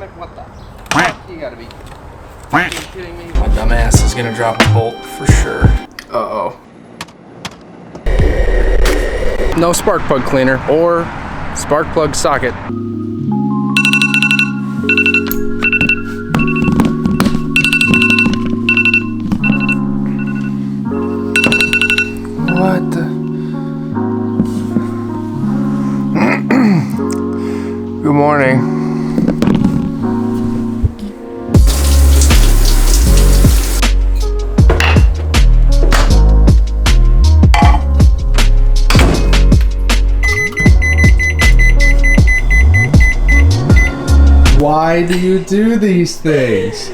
Like, what the? You gotta be kidding me. My dumb ass is gonna drop a bolt for sure. Uh-oh. No spark plug cleaner or spark plug socket. What the? Good morning. Why do you do these things?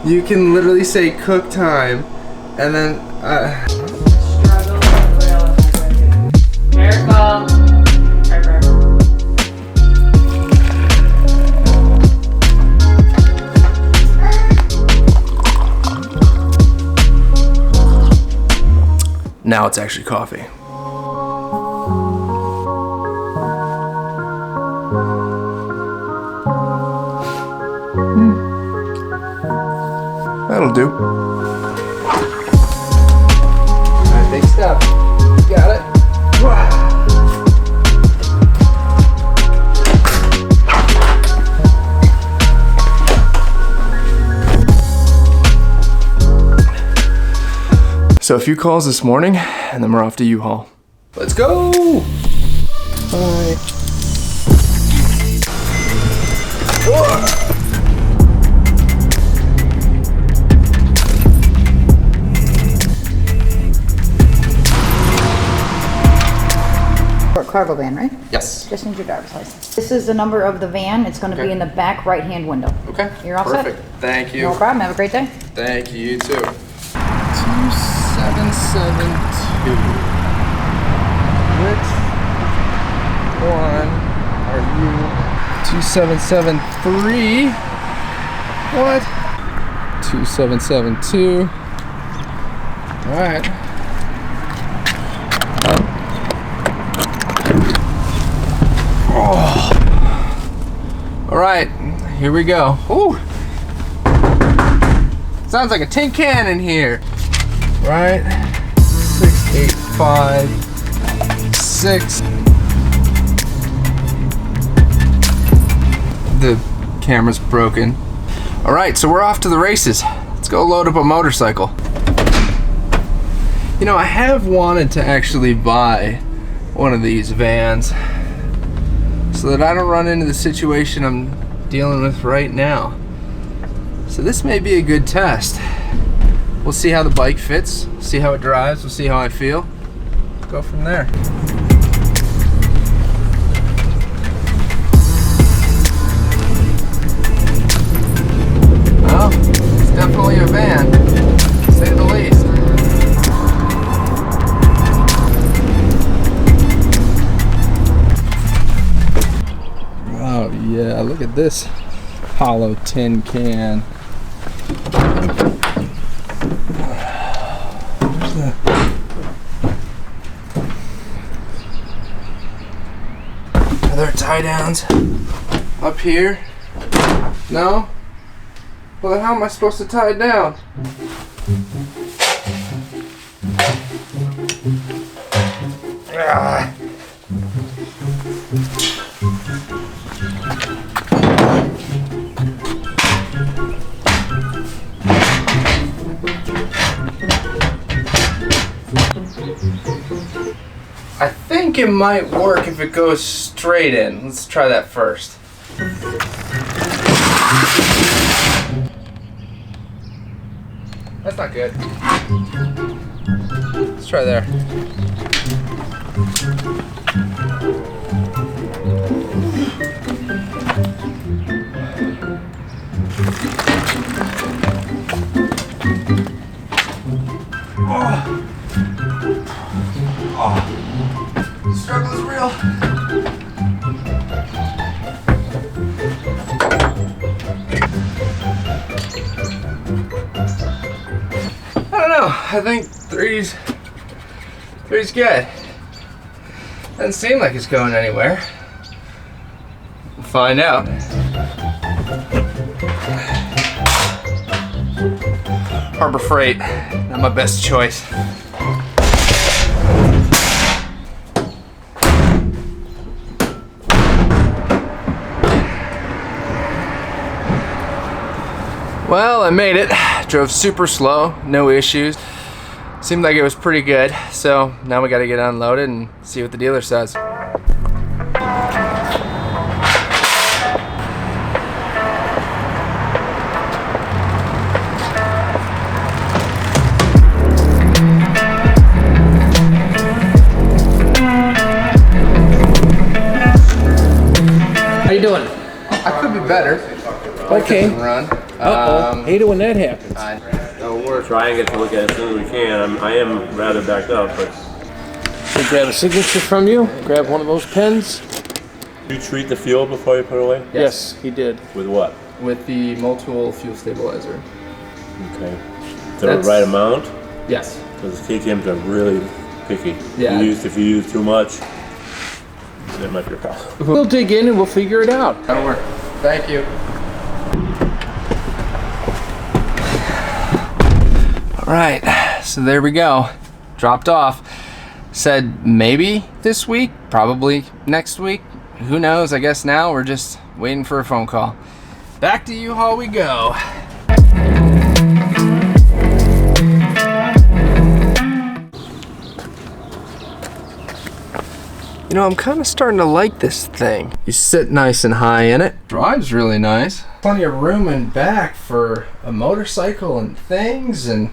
You can literally say cook time and then Careful. now it's actually coffee. That'll do. Alright, big step. Got it. Wow. So a few calls this morning, and then we're off to U-Haul. Let's go! Bye. Whoa. Cargo van, right? Yes. Just need your driver's license. This is the number of the van. It's going to be in the back right-hand window. Okay. You're all Perfect. set? Thank you. No problem. Have a great day. Thank you. You too. 2772. Which one are you? 2773. What? 2772. All right. Oh. All right, here we go. Ooh. Sounds like a tin can in here. Right? 6856. The camera's broken. All right, so we're off to the races. Let's go load up a motorcycle. You know, I have wanted to actually buy one of these vans so that I don't run into the situation I'm dealing with right now. So this may be a good test. We'll see how the bike fits, see how it drives, we'll see how I feel. Go from there. Well, it's definitely a van, to say the least. Oh yeah, look at this hollow tin can. Are there tie downs up here? No? Well then how am I supposed to tie it down? Ah. I think it might work if it goes straight in. Let's try that first. That's not good. Let's try there. Struggle is real. I don't know. I think three's good. Doesn't seem like it's going anywhere. We'll find out. Harbor Freight, not my best choice. Well, I made it. Drove super slow, no issues. Seemed like it was pretty good. So now we gotta get unloaded and see what the dealer says. How you doing? I could be better. Okay. Run. Hate it when that happens. We're trying to look at it as soon as we can. I am rather backed up, but We'll grab a signature from you. Grab one of those pens. you treat the fuel before you put it away? Yes, he did. With what? With the multiple fuel stabilizer. Okay. Is that the right amount? Yes. Because KTMs are really picky. Yeah. If you use too much, that might be a problem. We'll dig in and we'll figure it out. That'll work. Thank you. All right, so there we go. Dropped off. Said maybe this week, probably next week. Who knows? I guess now we're just waiting for a phone call. Back to U-Haul we go. You know, I'm kind of starting to like this thing. You sit nice and high in it. Drives really nice. Plenty of room in back for a motorcycle and things. And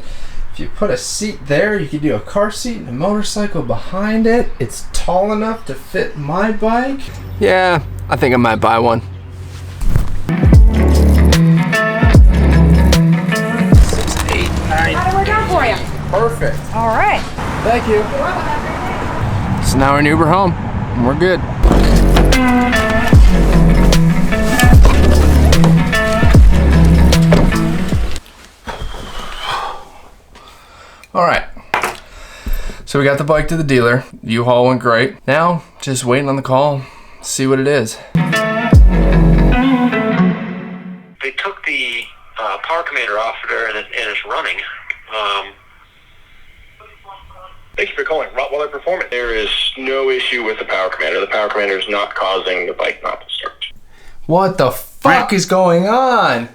if you put a seat there, you could do a car seat and a motorcycle behind it. It's tall enough to fit my bike. Yeah, I think I might buy one. 6, 8, 9. How do we go for you? Perfect. All right. Thank you. So now we're in Uber home, and we're good. All right. So we got the bike to the dealer. U-Haul went great. Now, just waiting on the call, see what it is. They took the power commander off of there, and it's running. Thank you for calling Rottweiler Performance. There is no issue with the power commander. The power commander is not causing the bike not to start. What the fuck is going on?